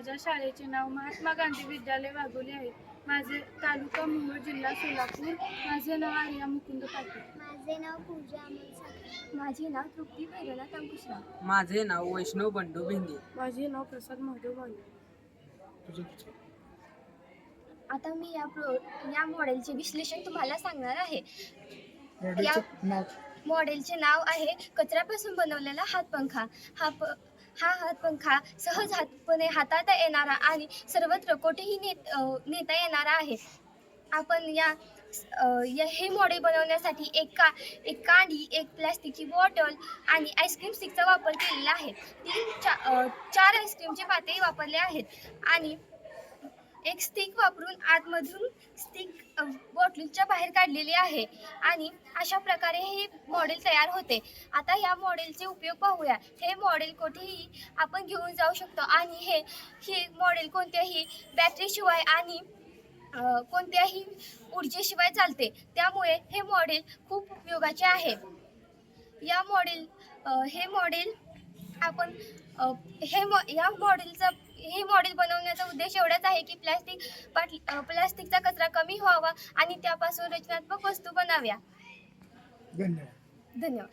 माझ्या शाळेचे नाव महात्मा गांधी विद्यालय वाघोली आहे. माझे तालुका मोहोळ, जिल्हा सोलापूर. माझे नाव आर्या मुकुंद पाटील. माझे नाव पूजा अमोल साखरे. माझे नाव तृप्ती भैरवनाथ अंकुशराव. माझे नाव वैष्णव बंडू भिंगे. माझे नाव प्रसाद महादेव वाले. आता मी या मॉडेलचे विश्लेषण तुम्हाला सांगणार आहे. या मॉडेलचे नाव आहे कचऱ्यापासून बनवलेला हातपंखा. हा हातपंखा सहजपणे हाताळता येणारा आणि सर्वत्र कोठेही नेता येणारा आहे. आपण हे मॉडेल बनवण्यासाठी एक कांडी, एक प्लॅस्टिकची बॉटल आणि आईस्क्रीम स्टिकचा वापर केलेला आहे. 4 आईस्क्रीमचे पाते वापरले आहेत आणि एक स्टिक वापरून आतमधून स्टिक बॉटलच्या बाहेर काढलेली आहे आणि अशा प्रकारे हे मॉडेल तयार होते. आता या मॉडेलचे उपयोग पाहूया. हे मॉडेल कुठेही आपण घेऊन जाऊ शकतो आणि हे मॉडेल कोणत्याही बॅटरीशिवाय आणि कोणत्याही ऊर्जेशिवाय चालते. त्यामुळे हे मॉडेल खूप उपयोगाचे आहे. हे मॉडेल बनवण्याचा उद्देश एवढाच आहे की प्लास्टिकचा कचरा कमी व्हावा आणि त्यापासून रचनात्मक वस्तू बनाव्या. धन्यवाद. धन्यवाद.